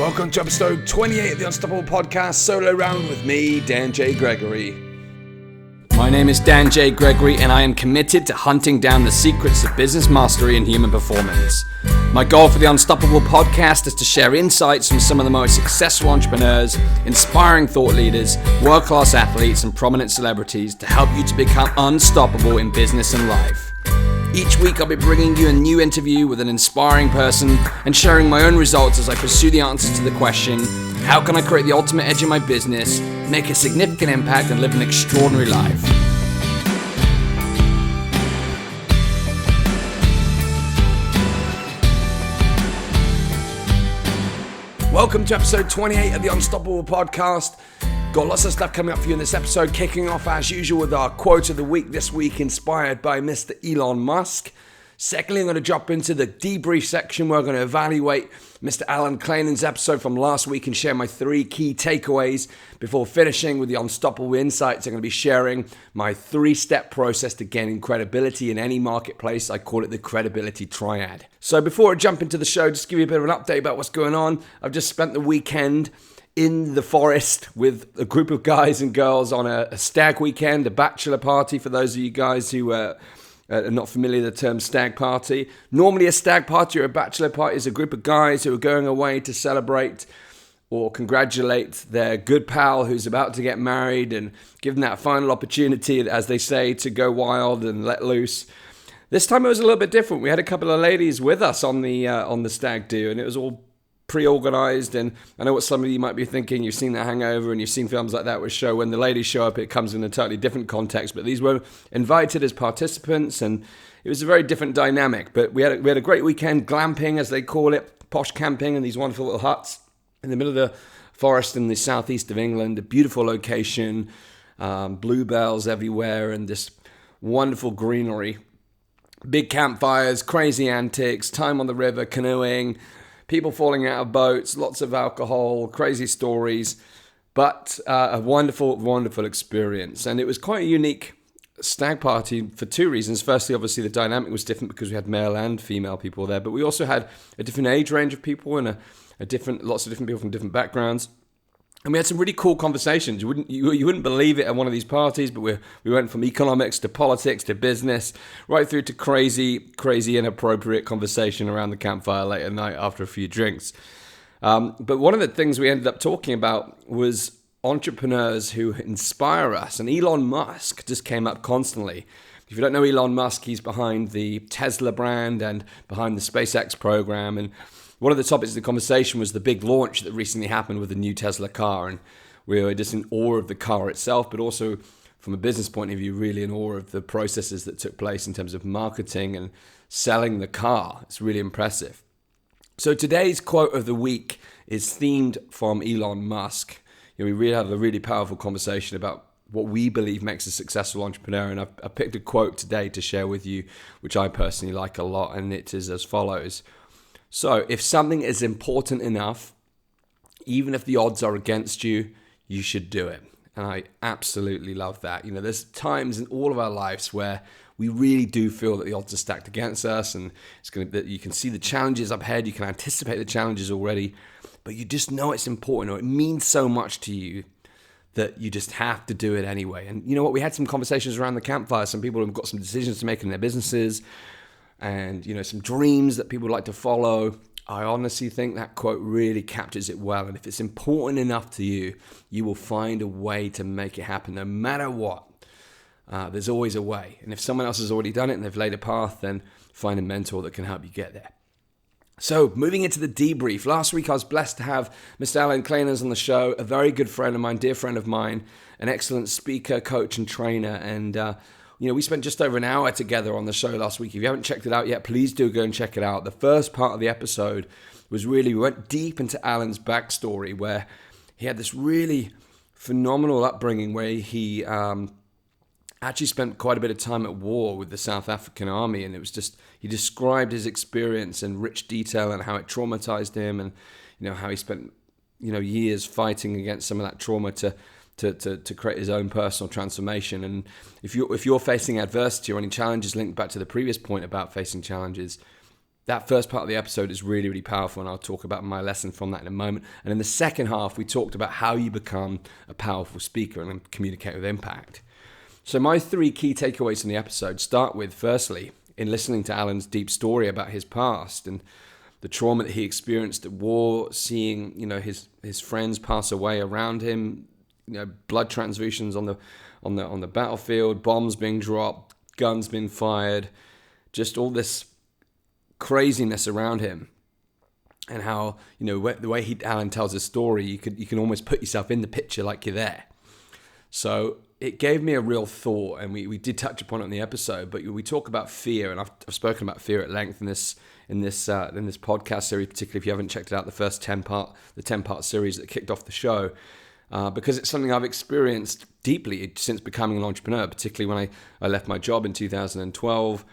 Welcome to episode 28 of the Unstoppable Podcast, solo round with me, Dan J. Gregory. My name is Dan J. Gregory, and I am committed to hunting down the secrets of business mastery and human performance. My goal for the Unstoppable Podcast is to share insights from some of the most successful entrepreneurs, inspiring thought leaders, world-class athletes, and prominent celebrities to help you to become unstoppable in business and life. Each week I'll be bringing you a new interview with an inspiring person and sharing my own results as I pursue the answers to the question, how can I create the ultimate edge in my business, make a significant impact, and live an extraordinary life? Welcome to episode 28 of the Unstoppable Podcast. Got lots of stuff coming up for you in this episode, kicking off as usual with our quote of the week this week, inspired by Mr. Elon Musk. Secondly, I'm going to jump into the debrief section where I'm going to evaluate Mr. Allan Kleynhans' episode from last week and share my 3 key takeaways before finishing with the Unstoppable Insights. I'm going to be sharing my 3-step process to gaining credibility in any marketplace. I call it the Credibility Triad. So before I jump into the show, just give you a bit of an update about what's going on. I've just spent the weekend in the forest with a group of guys and girls on a stag weekend, a bachelor party for those of you guys who are not familiar with the term stag party. Normally a stag party or a bachelor party is a group of guys who are going away to celebrate or congratulate their good pal who's about to get married and give them that final opportunity, as they say, to go wild and let loose. This time it was a little bit different. We had a couple of ladies with us on the stag do, and it was all pre-organized. And I know what some of you might be thinking. You've seen The Hangover and you've seen films like that which show when the ladies show up, it comes in a totally different context. But these were invited as participants, and it was a very different dynamic. But we had a great weekend, glamping as they call it, posh camping in these wonderful little huts in the middle of the forest in the southeast of England. A beautiful location, bluebells everywhere, and this wonderful greenery. Big campfires, crazy antics, time on the river, canoeing, people falling out of boats, lots of alcohol, crazy stories, but a wonderful, wonderful experience. And it was quite a unique stag party for 2 reasons. Firstly, obviously, the dynamic was different because we had male and female people there, but we also had a different age range of people and lots of different people from different backgrounds. And we had some really cool conversations. You wouldn't believe it at one of these parties, but we went from economics to politics to business, right through to crazy inappropriate conversation around the campfire late at night after a few drinks. But one of the things we ended up talking about was entrepreneurs who inspire us. And Elon Musk just came up constantly. If you don't know Elon Musk, he's behind the Tesla brand and behind the SpaceX program. And one of the topics of the conversation was the big launch that recently happened with the new Tesla car. And we were just in awe of the car itself, but also from a business point of view, really in awe of the processes that took place in terms of marketing and selling the car. It's really impressive. So today's quote of the week is themed from Elon Musk. We really had a really powerful conversation about what we believe makes a successful entrepreneur. And I picked a quote today to share with you, which I personally like a lot. And it is as follows. So if something is important enough, even if the odds are against you, you should do it. And I absolutely love that. There's times in all of our lives where we really do feel that the odds are stacked against us, and that you can see the challenges up ahead, you can anticipate the challenges already, but you just know it's important, or it means so much to you that you just have to do it anyway. And you know what? We had some conversations around the campfire. Some people have got some decisions to make in their businesses, and some dreams that people would like to follow. I honestly think that quote really captures it well. And if it's important enough to you, you will find a way to make it happen no matter what. There's always a way. And if someone else has already done it and they've laid a path, then find a mentor that can help you get there. So moving into the debrief. Last week I was blessed to have Mr. Allan Kleynhans on the show, a very good friend of mine, dear friend of mine, an excellent speaker, coach and trainer. And we spent just over an hour together on the show last week. If you haven't checked it out yet, please do go and check it out. The first part of the episode was we went deep into Alan's backstory, where he had this really phenomenal upbringing where he actually spent quite a bit of time at war with the South African army. And it was just, he described his experience in rich detail and how it traumatized him, and how he spent years fighting against some of that trauma to create his own personal transformation. And if you're facing adversity or any challenges, linked back to the previous point about facing challenges, that first part of the episode is really, really powerful, and I'll talk about my lesson from that in a moment. And in the second half, we talked about how you become a powerful speaker and communicate with impact. So my 3 key takeaways from the episode start with, firstly, in listening to Allan's deep story about his past and the trauma that he experienced at war, seeing, his friends pass away around him, blood transfusions on the battlefield, bombs being dropped, guns being fired, just all this craziness around him, and how the way Allan tells his story, you can almost put yourself in the picture like you're there. So it gave me a real thought, and we did touch upon it in the episode. But we talk about fear, and I've spoken about fear at length in this podcast series, particularly if you haven't checked it out, the 10-part series that kicked off the show, because it's something I've experienced deeply since becoming an entrepreneur, particularly when I left my job in 2012.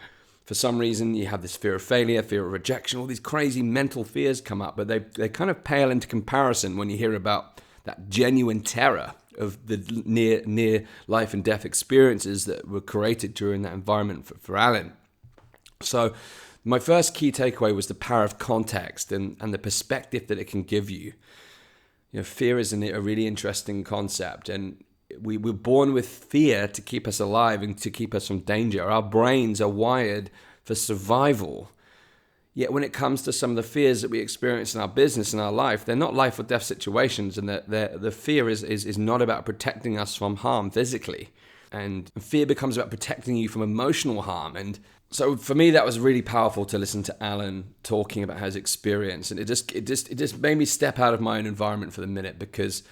For some reason, you have this fear of failure, fear of rejection, all these crazy mental fears come up, but they kind of pale into comparison when you hear about that genuine terror of the near life and death experiences that were created during that environment for Allan. So my first key takeaway was the power of context and the perspective that it can give you. Fear is a really interesting concept, and we were born with fear to keep us alive and to keep us from danger. Our brains are wired for survival. Yet when it comes to some of the fears that we experience in our business and our life, they're not life or death situations, and the fear is not about protecting us from harm physically. And fear becomes about protecting you from emotional harm. And so for me, that was really powerful to listen to Allan talking about his experience. And it just made me step out of my own environment for the minute, because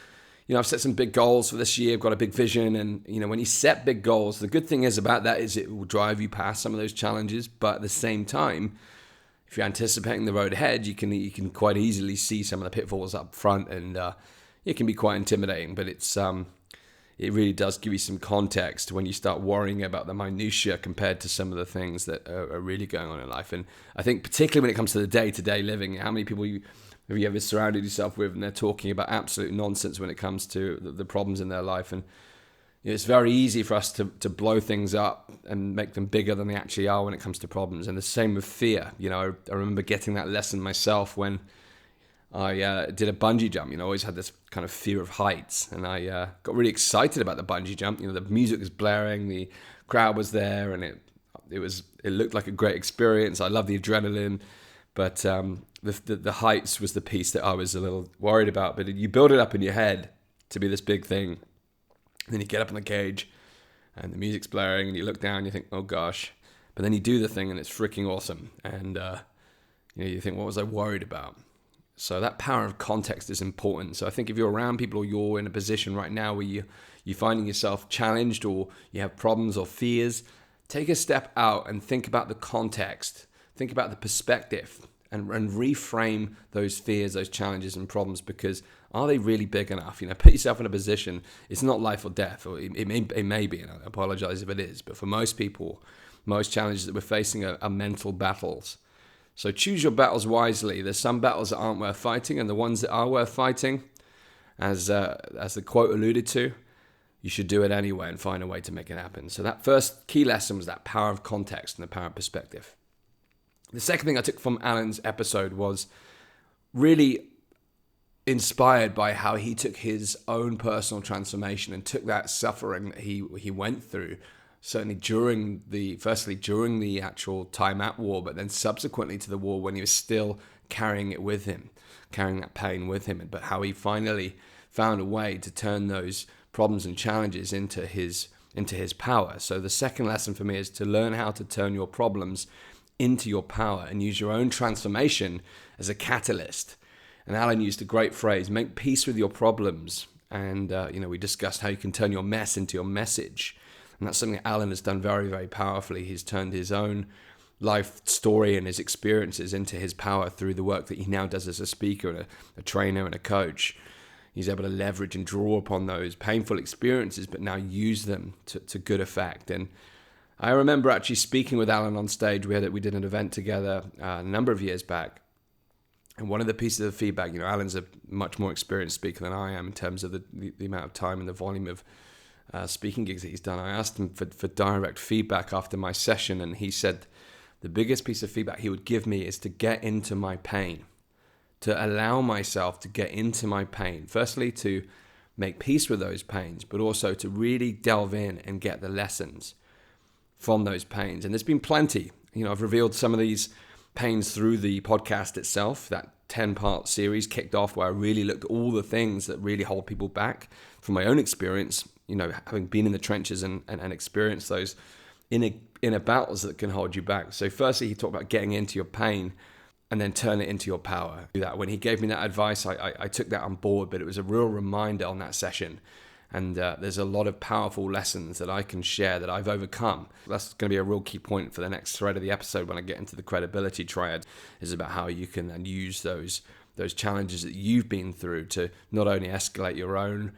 I've set some big goals for this year. I've got a big vision. And, when you set big goals, the good thing is about that is it will drive you past some of those challenges. But at the same time, if you're anticipating the road ahead, you can quite easily see some of the pitfalls up front. And it can be quite intimidating. But it really does give you some context when you start worrying about the minutiae compared to some of the things that are really going on in life. And I think particularly when it comes to the day-to-day living, how many people have you ever surrounded yourself with, and they're talking about absolute nonsense when it comes to the problems in their life. And it's very easy for us to blow things up and make them bigger than they actually are when it comes to problems. And the same with fear. I remember getting that lesson myself when I did a bungee jump. I always had this kind of fear of heights, and I got really excited about the bungee jump. The music was blaring, the crowd was there, and it looked like a great experience. I love the adrenaline, but the heights was the piece that I was a little worried about. But you build it up in your head to be this big thing, and then you get up on the cage, and the music's blaring, and you look down, and you think, oh gosh. But then you do the thing, and it's freaking awesome. And you think, what was I worried about? So that power of context is important. So I think if you're around people, or you're in a position right now where you're finding yourself challenged, or you have problems or fears, take a step out and think about the context. Think about the perspective, and reframe those fears, those challenges and problems, because are they really big enough? Put yourself in a position, it's not life or death, or it may be, and I apologize if it is, but for most people, most challenges that we're facing are mental battles. So choose your battles wisely. There's some battles that aren't worth fighting, and the ones that are worth fighting, as the quote alluded to, you should do it anyway and find a way to make it happen. So that first key lesson was that power of context and the power of perspective. The second thing I took from Allan's episode was really inspired by how he took his own personal transformation and took that suffering that he went through, certainly during the actual time at war, but then subsequently to the war, when he was still carrying it with him, carrying that pain with him, but how he finally found a way to turn those problems and challenges into his power. So the second lesson for me is to learn how to turn your problems into your power and use your own transformation as a catalyst. And Allan used a great phrase, make peace with your problems. And, we discussed how you can turn your mess into your message. And that's something that Allan has done very, very powerfully. He's turned his own life story and his experiences into his power through the work that he now does as a speaker and a trainer and a coach. He's able to leverage and draw upon those painful experiences, but now use them to good effect. And I remember actually speaking with Allan on stage. We did an event together a number of years back. And one of the pieces of feedback, Allan's a much more experienced speaker than I am in terms of the amount of time and the volume of speaking gigs that he's done. I asked him for direct feedback after my session, and he said the biggest piece of feedback he would give me is to get into my pain, to allow myself to get into my pain. Firstly, to make peace with those pains, but also to really delve in and get the lessons from those pains. And there's been plenty. I've revealed some of these pains through the podcast itself. That 10-part series kicked off where I really looked at all the things that really hold people back from my own experience, having been in the trenches and experienced those inner battles that can hold you back. So firstly, he talked about getting into your pain and then turn it into your power. Do that. When he gave me that advice, I took that on board, but it was a real reminder on that session. And there's a lot of powerful lessons that I can share that I've overcome. That's going to be a real key point for the next thread of the episode when I get into the Credibility Triad, is about how you can then use those challenges that you've been through to not only escalate your own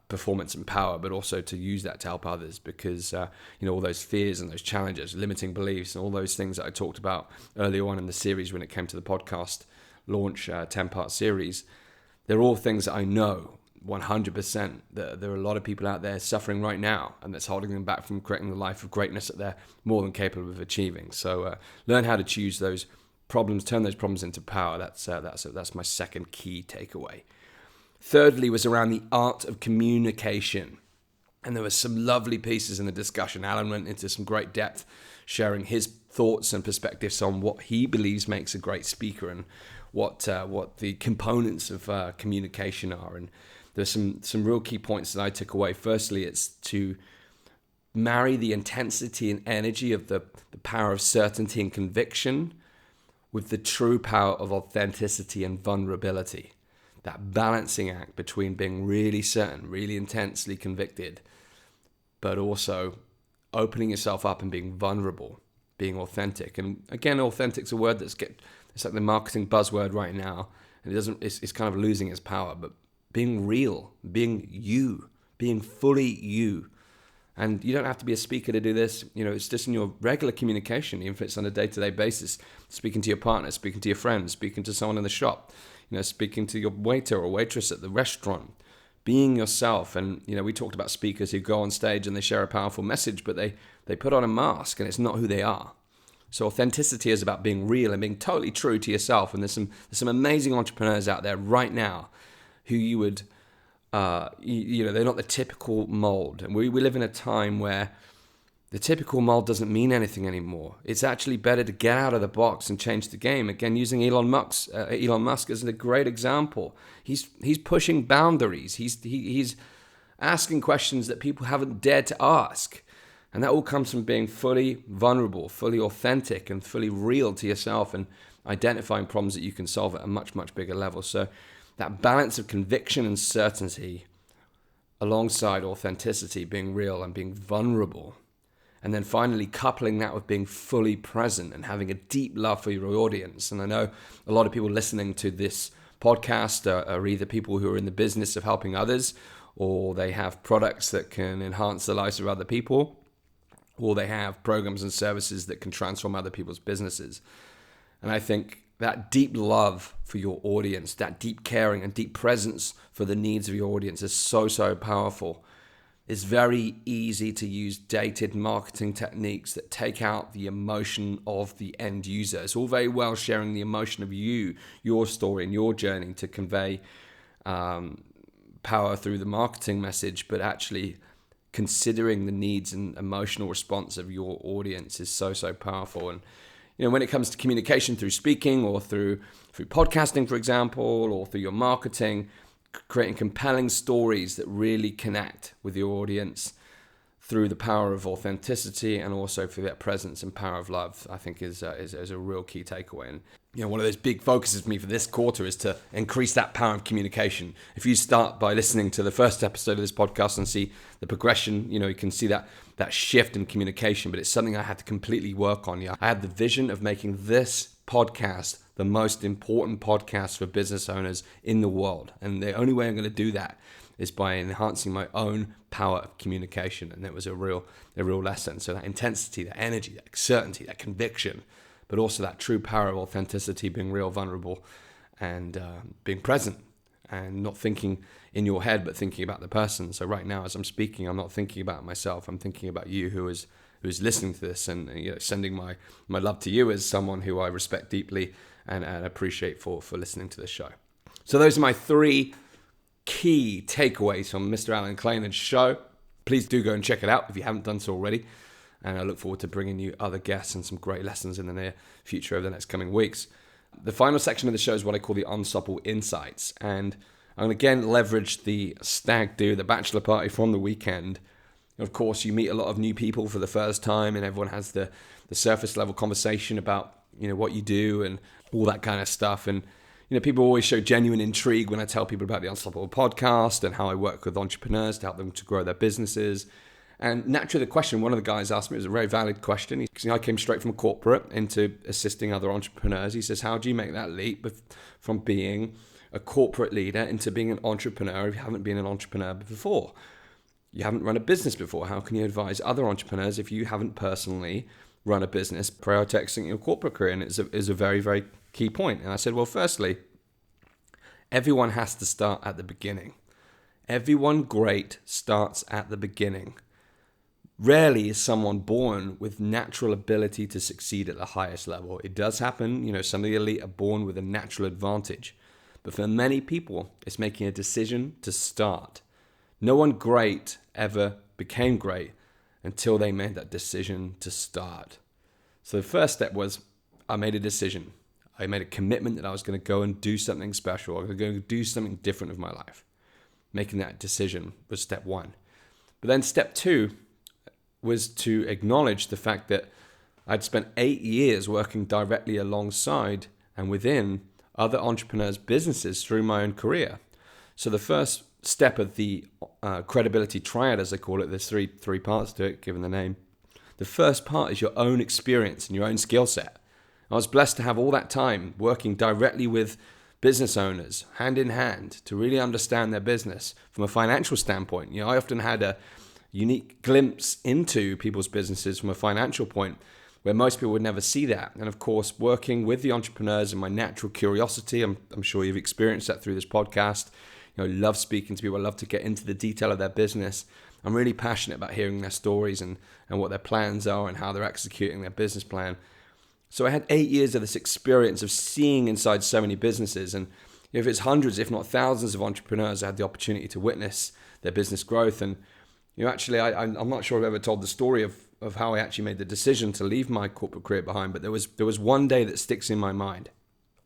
performance and power, but also to use that to help others, because all those fears and those challenges, limiting beliefs, and all those things that I talked about earlier on in the series when it came to the podcast launch 10-part series, they're all things that I know 100% that there are a lot of people out there suffering right now, and that's holding them back from creating the life of greatness that they're more than capable of achieving. So learn how to choose those problems, turn those problems into power. That's my second key takeaway. Thirdly was around the art of communication. And there were some lovely pieces in the discussion. Allan went into some great depth, sharing his thoughts and perspectives on what he believes makes a great speaker and what the components of communication are. And there's some real key points that I took away. Firstly, it's to marry the intensity and energy of the power of certainty and conviction with the true power of authenticity and vulnerability. That balancing act between being really certain, really intensely convicted, but also opening yourself up and being vulnerable, being authentic. And again, authentic's a word it's like the marketing buzzword right now, and it's kind of losing its power. But being real, being you, being fully you. And you don't have to be a speaker to do this. It's just in your regular communication, even if it's on a day-to-day basis, speaking to your partner, speaking to your friends, speaking to someone in the shop, speaking to your waiter or waitress at the restaurant, being yourself. And, we talked about speakers who go on stage and they share a powerful message, but they put on a mask and it's not who they are. So authenticity is about being real and being totally true to yourself. And there's some amazing entrepreneurs out there right now who you would, they're not the typical mold. And we live in a time where the typical mold doesn't mean anything anymore. It's actually better to get out of the box and change the game. Again, using Elon Musk as a great example. He's pushing boundaries. He's asking questions that people haven't dared to ask. And that all comes from being fully vulnerable, fully authentic, and fully real to yourself, and identifying problems that you can solve at a much, much bigger level. So that balance of conviction and certainty alongside authenticity, being real and being vulnerable. And then finally coupling that with being fully present and having a deep love for your audience. And I know a lot of people listening to this podcast are either people who are in the business of helping others, or they have products that can enhance the lives of other people, or they have programs and services that can transform other people's businesses. And I think that deep love for your audience, that deep caring and deep presence for the needs of your audience is so, so powerful. It's very easy to use dated marketing techniques that take out the emotion of the end user. It's all very well sharing the emotion of you, your story and your journey to convey power through the marketing message, but actually considering the needs and emotional response of your audience is so, so powerful. And when it comes to communication through speaking or through podcasting, for example, or through your marketing, creating compelling stories that really connect with your audience through the power of authenticity and also through that presence and power of love, I think is a real key takeaway. And one of those big focuses for me for this quarter is to increase that power of communication. If you start by listening to the first episode of this podcast and see the progression, you can see that shift in communication, but it's something I had to completely work on. I had the vision of making this podcast the most important podcast for business owners in the world. And the only way I'm going to do that is by enhancing my own power of communication. And it was a real lesson. So that intensity, that energy, that certainty, that conviction, but also that true power of authenticity, being real, vulnerable, and being present and not thinking in your head, but thinking about the person. So right now, as I'm speaking, I'm not thinking about myself. I'm thinking about you who is who's listening to this, and sending my love to you as someone who I respect deeply and appreciate for listening to this show. So those are my 3 key takeaways from Mr. Allan Kleynhans' show. Please do go and check it out if you haven't done so already. And I look forward to bringing you other guests and some great lessons in the near future over the next coming weeks. The final section of the show is what I call the Unstoppable Insights. And I'm going to again leverage the stag do, the bachelor party from the weekend. Of course, you meet a lot of new people for the first time, and everyone has the surface level conversation about what you do and all that kind of stuff. And people always show genuine intrigue when I tell people about the Unstoppable podcast and how I work with entrepreneurs to help them to grow their businesses. And naturally, the question one of the guys asked me was a very valid question. Because I came straight from corporate into assisting other entrepreneurs. He says, how do you make that leap from being a corporate leader into being an entrepreneur if you haven't been an entrepreneur before? You haven't run a business before. How can you advise other entrepreneurs if you haven't personally run a business prior to exiting your corporate career? And it's a very, very key point. And I said, well, firstly, everyone has to start at the beginning. Everyone great starts at the beginning. Rarely is someone born with natural ability to succeed at the highest level. It does happen, some of the elite are born with a natural advantage. But for many people, it's making a decision to start. No one great ever became great until they made that decision to start. So the first step was I made a decision. I made a commitment that I was going to go and do something special. I was going to do something different with my life. Making that decision was step 1. But then step 2 was to acknowledge the fact that I'd spent 8 years working directly alongside and within other entrepreneurs' businesses through my own career. So the first step of the Credibility Triad, as I call it, there's three parts to it, given the name. The first part is your own experience and your own skill set. I was blessed to have all that time working directly with business owners, hand in hand, to really understand their business from a financial standpoint. I often had a unique glimpse into people's businesses from a financial point where most people would never see that. And of course, working with the entrepreneurs and my natural curiosity, I'm sure you've experienced that through this podcast. I love speaking to people. I love to get into the detail of their business. I'm really passionate about hearing their stories and what their plans are and how they're executing their business plan. So I had 8 years of this experience of seeing inside so many businesses. And if it's hundreds, if not thousands of entrepreneurs, I had the opportunity to witness their business growth. And actually, I'm not sure I've ever told the story of how I actually made the decision to leave my corporate career behind, but there was one day that sticks in my mind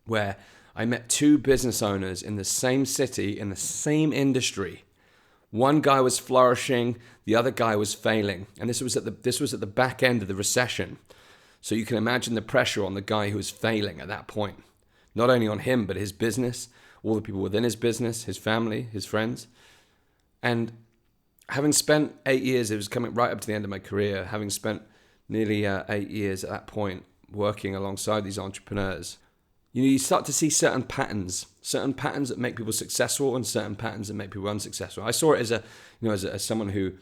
where I met 2 business owners in the same city, in the same industry. One guy was flourishing, the other guy was failing. And this was at the back end of the recession. So you can imagine the pressure on the guy who was failing at that point. Not only on him, but his business, all the people within his business, his family, his friends. And having spent 8 years, it was coming right up to the end of my career, having spent nearly 8 years at that point working alongside these entrepreneurs, you start to see certain patterns that make people successful and certain patterns that make people unsuccessful. I saw it as someone who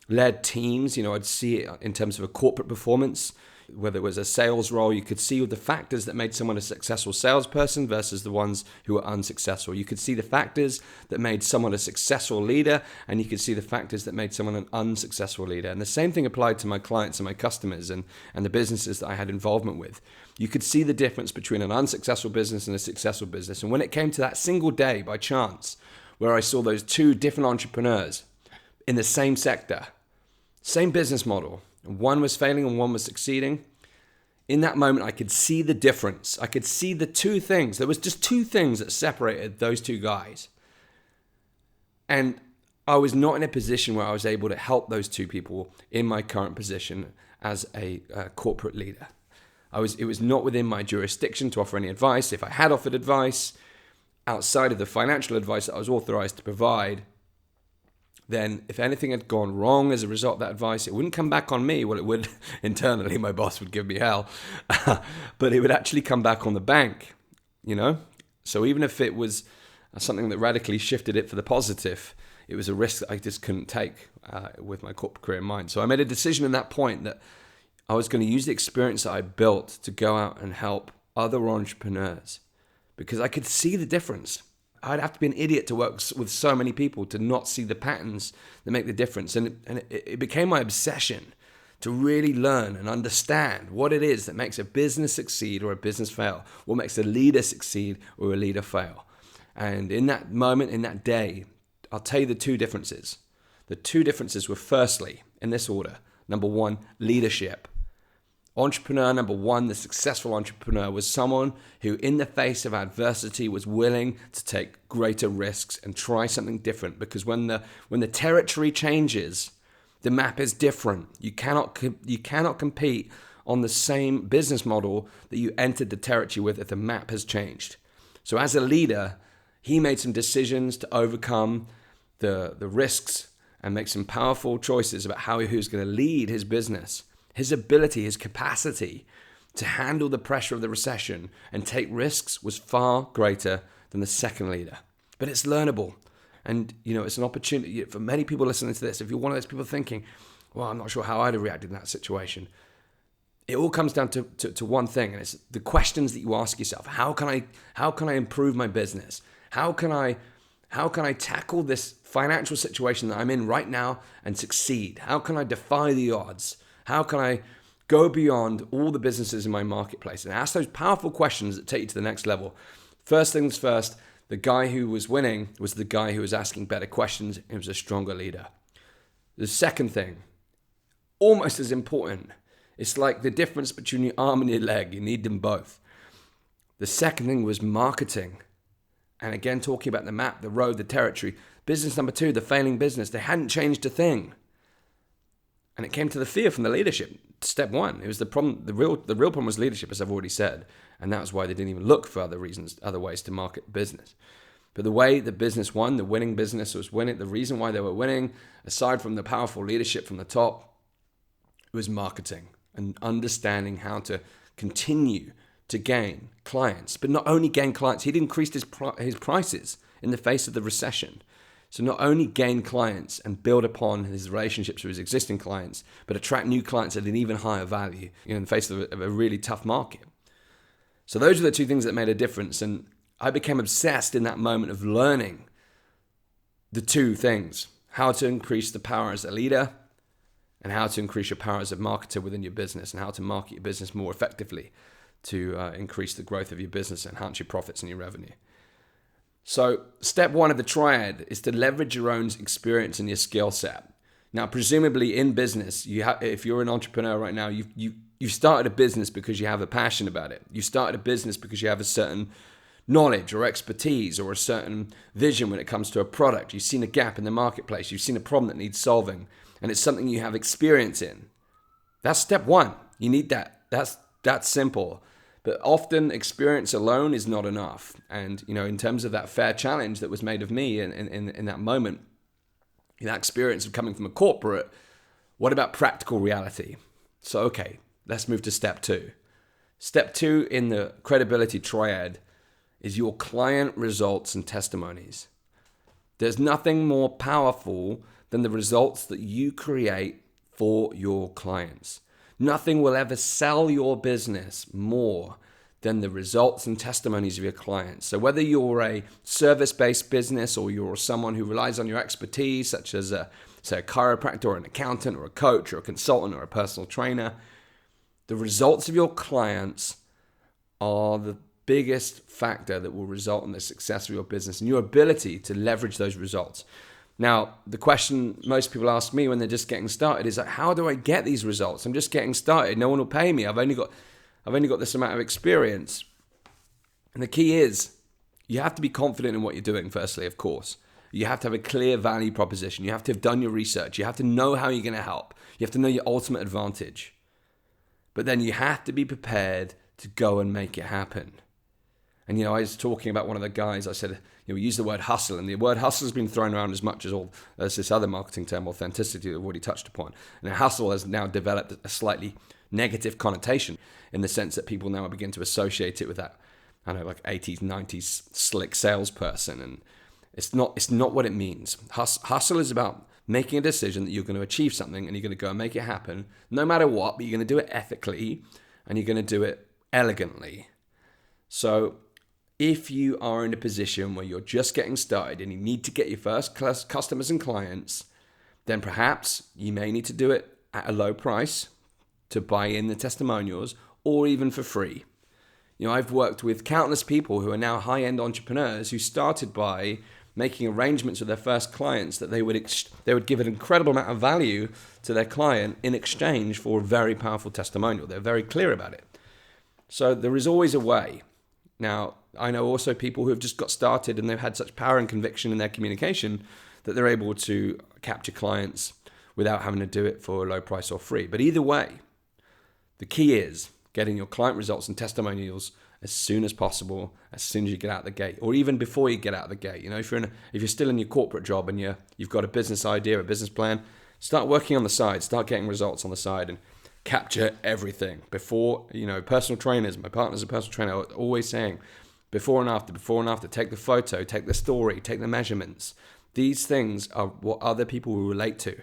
led teams. I'd see it in terms of a corporate performance. Whether it was a sales role, you could see the factors that made someone a successful salesperson versus the ones who were unsuccessful. You could see the factors that made someone a successful leader, and you could see the factors that made someone an unsuccessful leader. And the same thing applied to my clients and my customers and the businesses that I had involvement with. You could see the difference between an unsuccessful business and a successful business. And when it came to that single day by chance, where I saw those 2 different entrepreneurs in the same sector, same business model, one was failing and one was succeeding. In that moment, I could see the difference. I could see the 2 things. There was just 2 things that separated those 2 guys. And I was not in a position where I was able to help those 2 people in my current position as a corporate leader. It was not within my jurisdiction to offer any advice. If I had offered advice outside of the financial advice that I was authorized to provide, then if anything had gone wrong as a result of that advice, it wouldn't come back on me. Well, it would internally. My boss would give me hell. But it would actually come back on the bank, So even if it was something that radically shifted it for the positive, it was a risk that I just couldn't take with my corporate career in mind. So I made a decision at that point that I was going to use the experience that I built to go out and help other entrepreneurs because I could see the difference. I'd have to be an idiot to work with so many people to not see the patterns that make the difference. And it became my obsession to really learn and understand what it is that makes a business succeed or a business fail, what makes a leader succeed or a leader fail. And in that moment, in that day, I'll tell you the two differences. The two differences were, firstly, in this order, number one, leadership. Entrepreneur number one, the successful entrepreneur, was someone who in the face of adversity was willing to take greater risks and try something different, because when the territory changes, the map is different. You cannot compete on the same business model that you entered the territory with if the map has changed. So as a leader, he made some decisions to overcome the risks and make some powerful choices about how he was going to lead his business. His ability, his capacity to handle the pressure of the recession and take risks was far greater than the second leader. But it's learnable. And, it's an opportunity for many people listening to this. If you're one of those people thinking, well, I'm not sure how I'd have reacted in that situation. It all comes down to one thing, and it's the questions that you ask yourself. How can I improve my business? How can I tackle this financial situation that I'm in right now and succeed? How can I defy the odds? How can I go beyond all the businesses in my marketplace? And ask those powerful questions that take you to the next level. First things first, the guy who was winning was the guy who was asking better questions and was a stronger leader. The second thing, almost as important, it's like the difference between your arm and your leg. You need them both. The second thing was marketing. And again, talking about the map, the road, the territory. Business number two, the failing business. They hadn't changed a thing. And it came to the fear from the leadership. Step one, it was the problem. The real problem was leadership, as I've already said. And that was why they didn't even look for other ways to market business. But the way the business won, the winning business was winning. The reason why they were winning, aside from the powerful leadership from the top, was marketing and understanding how to continue to gain clients. But not only gain clients, he'd increased his prices in the face of the recession. So not only gain clients and build upon his relationships with his existing clients, but attract new clients at an even higher value in the face of a really tough market. So those are the two things that made a difference. And I became obsessed in that moment of learning the two things: how to increase the power as a leader and how to increase your power as a marketer within your business, and how to market your business more effectively to increase the growth of your business, enhance your profits and your revenue. So step one of the triad is to leverage your own experience and your skill set. Now, presumably in business, if you're an entrepreneur right now, you've started a business because you have a passion about it. You started a business because you have a certain knowledge or expertise or a certain vision when it comes to a product. You've seen a gap in the marketplace. You've seen a problem that needs solving, and it's something you have experience in. That's step one. You need that. That's simple. But often experience alone is not enough. And, in terms of that fair challenge that was made of me in that moment, that experience of coming from a corporate, what about practical reality? So, okay, let's move to step two. Step two in the credibility triad is your client results and testimonies. There's nothing more powerful than the results that you create for your clients. Nothing will ever sell your business more than the results and testimonies of your clients. So whether you're a service-based business or you're someone who relies on your expertise, such as a chiropractor or an accountant or a coach or a consultant or a personal trainer, the results of your clients are the biggest factor that will result in the success of your business and your ability to leverage those results. Now, the question most people ask me when they're just getting started is, how do I get these results? I'm just getting started. No one will pay me. I've only got this amount of experience. And the key is, you have to be confident in what you're doing, firstly, of course. You have to have a clear value proposition. You have to have done your research. You have to know how you're going to help. You have to know your ultimate advantage. But then you have to be prepared to go and make it happen. And, I was talking about one of the guys, I said, we use the word hustle, and the word hustle has been thrown around as much as this other marketing term, authenticity, that we've already touched upon. And hustle has now developed a slightly negative connotation in the sense that people now begin to associate it with that, like 80s, 90s slick salesperson. And it's not what it means. Hustle is about making a decision that you're going to achieve something and you're going to go and make it happen no matter what, but you're going to do it ethically and you're going to do it elegantly. So if you are in a position where you're just getting started and you need to get your first customers and clients, then perhaps you may need to do it at a low price to buy in the testimonials, or even for free. I've worked with countless people who are now high-end entrepreneurs who started by making arrangements with their first clients that they would give an incredible amount of value to their client in exchange for a very powerful testimonial. They're very clear about it. So there is always a way. Now, I know also people who have just got started and they've had such power and conviction in their communication that they're able to capture clients without having to do it for a low price or free. But either way, the key is getting your client results and testimonials as soon as possible, as soon as you get out the gate, or even before you get out the gate. If you're still in your corporate job and you've got a business idea, a business plan, start working on the side, start getting results on the side, and capture everything before. Personal trainers, my partner's a personal trainer, are always saying before and after, take the photo, take the story, take the measurements. These things are what other people will relate to.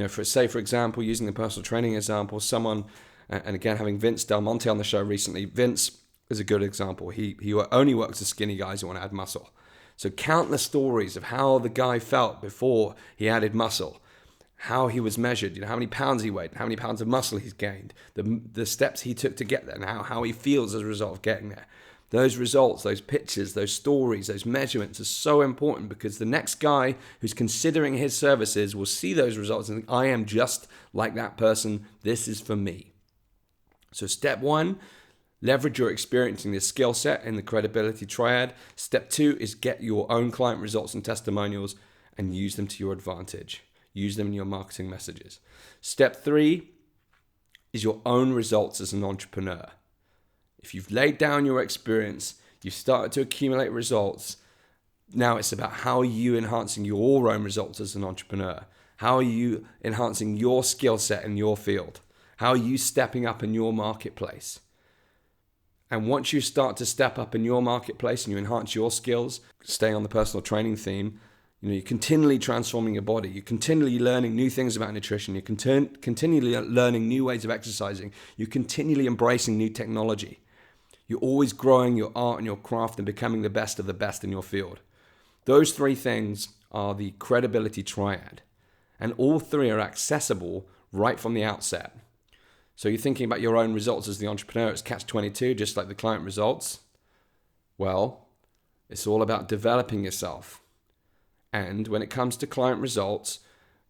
For example, using the personal training example, someone, and again, having Vince Del Monte on the show recently, Vince is a good example. He only works with skinny guys who want to add muscle. So countless stories of how the guy felt before he added muscle, how he was measured, how many pounds he weighed, how many pounds of muscle he's gained, the steps he took to get there, and how he feels as a result of getting there. Those results, those pictures, those stories, those measurements are so important, because the next guy who's considering his services will see those results and think, I am just like that person. This is for me. So step 1, leverage your experience in the skill set in the Credibility Triad. Step 2 is get your own client results and testimonials and use them to your advantage. Use them in your marketing messages. Step 3 is your own results as an entrepreneur. If you've laid down your experience, you've started to accumulate results, now it's about how are you enhancing your own results as an entrepreneur? How are you enhancing your skill set in your field? How are you stepping up in your marketplace? And once you start to step up in your marketplace and you enhance your skills, stay on the personal training theme, you're continually transforming your body. You're continually learning new things about nutrition. You're continually learning new ways of exercising. You're continually embracing new technology. You're always growing your art and your craft and becoming the best of the best in your field. Those 3 things are the Credibility Triad. And all 3 are accessible right from the outset. So you're thinking about your own results as the entrepreneur. It's catch-22, just like the client results. Well, it's all about developing yourself. And when it comes to client results,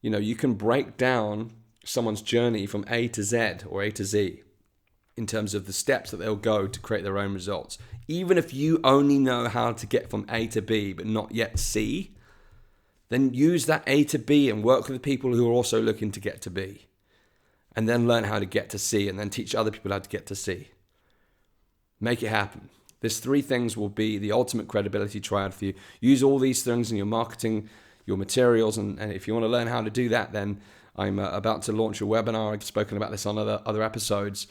you can break down someone's journey from A to Z or A to Z in terms of the steps that they'll go to create their own results. Even if you only know how to get from A to B, but not yet C, then use that A to B and work with the people who are also looking to get to B. And then learn how to get to C, and then teach other people how to get to C. Make it happen. These 3 things will be the ultimate credibility triad for you. Use all these things in your marketing, your materials, and if you want to learn how to do that, then I'm about to launch a webinar. I've spoken about this on other episodes.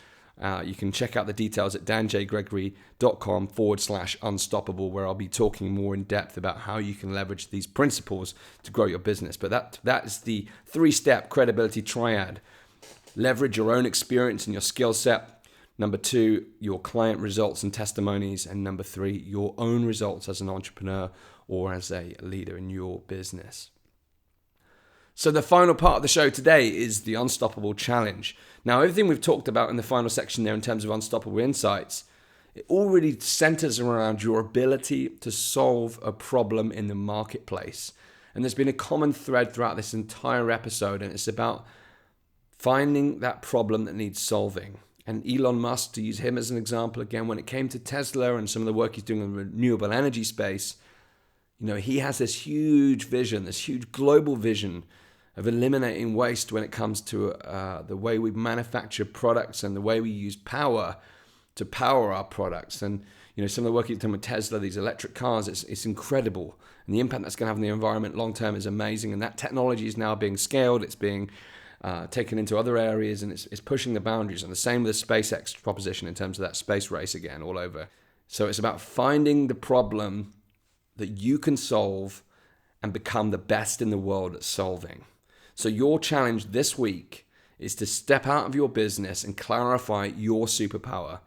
You can check out the details at danjgregory.com/unstoppable, where I'll be talking more in depth about how you can leverage these principles to grow your business. But that is the 3-step credibility triad. Leverage your own experience and your skill set. Number 2, your client results and testimonies. And number 3, your own results as an entrepreneur or as a leader in your business. So the final part of the show today is the Unstoppable Challenge. Now, everything we've talked about in the final section there in terms of Unstoppable Insights, it all really centers around your ability to solve a problem in the marketplace. And there's been a common thread throughout this entire episode, and it's about finding that problem that needs solving. And Elon Musk, to use him as an example again, when it came to Tesla and some of the work he's doing in the renewable energy space, he has this huge vision, this huge global vision of eliminating waste when it comes to the way we manufacture products and the way we use power to power our products. And some of the work he's done with Tesla, these electric cars, it's incredible. And the impact that's going to have on the environment long term is amazing. And that technology is now being scaled. It's being taken into other areas, and it's pushing the boundaries. And the same with the SpaceX proposition in terms of that space race again, all over. So it's about finding the problem that you can solve and become the best in the world at solving. So your challenge this week is to step out of your business and clarify your superpower.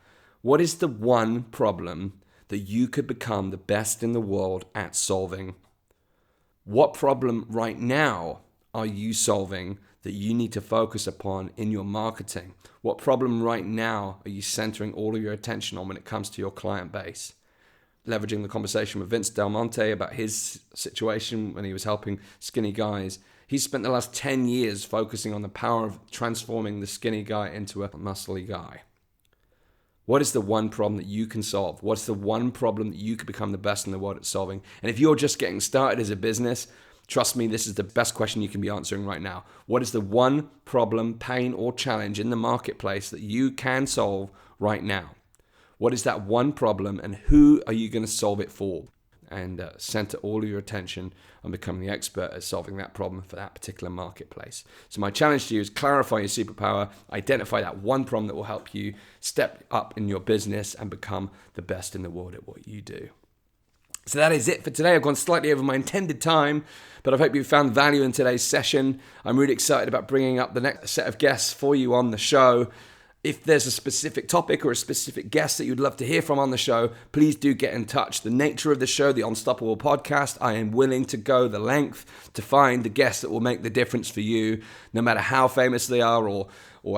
What is the one problem that you could become the best in the world at solving? What problem right now are you solving that you need to focus upon in your marketing? What problem right now are you centering all of your attention on when it comes to your client base? Leveraging the conversation with Vince Del Monte about his situation when he was helping skinny guys. He spent the last 10 years focusing on the power of transforming the skinny guy into a muscly guy. What is the one problem that you can solve? What's the one problem that you could become the best in the world at solving? And if you're just getting started as a business, trust me, this is the best question you can be answering right now. What is the one problem, pain, or challenge in the marketplace that you can solve right now? What is that one problem, and who are you going to solve it for? And center all of your attention on becoming the expert at solving that problem for that particular marketplace. So my challenge to you is clarify your superpower, identify that one problem that will help you step up in your business and become the best in the world at what you do. So that is it for today. I've gone slightly over my intended time, but I hope you found value in today's session. I'm really excited about bringing up the next set of guests for you on the show. If there's a specific topic or a specific guest that you'd love to hear from on the show, please do get in touch. The nature of the show, the Unstoppable Podcast, I am willing to go the length to find the guests that will make the difference for you. No matter how famous they are or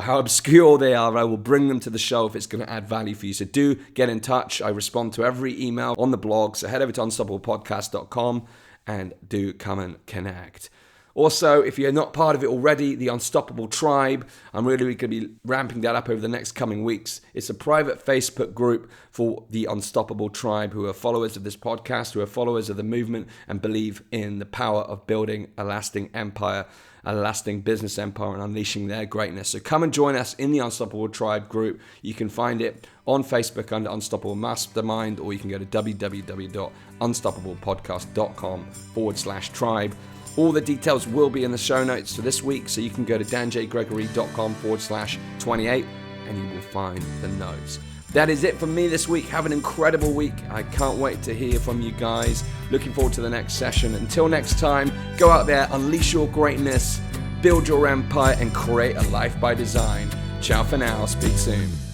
how obscure they are, I will bring them to the show if it's going to add value for you. So do get in touch. I respond to every email on the blog. So head over to unstoppablepodcast.com and do come and connect. Also, if you're not part of it already, the Unstoppable Tribe, I'm really going to be ramping that up over the next coming weeks. It's a private Facebook group for the Unstoppable Tribe who are followers of this podcast, who are followers of the movement and believe in the power of building a lasting empire, a lasting business empire, and unleashing their greatness. So come and join us in the Unstoppable Tribe group. You can find it on Facebook under Unstoppable Mastermind, or you can go to www.unstoppablepodcast.com/tribe. All the details will be in the show notes for this week, so you can go to danjgregory.com/28 and you will find the notes. That is it from me this week. Have an incredible week. I can't wait to hear from you guys. Looking forward to the next session. Until next time, go out there, unleash your greatness, build your empire, and create a life by design. Ciao for now. Speak soon.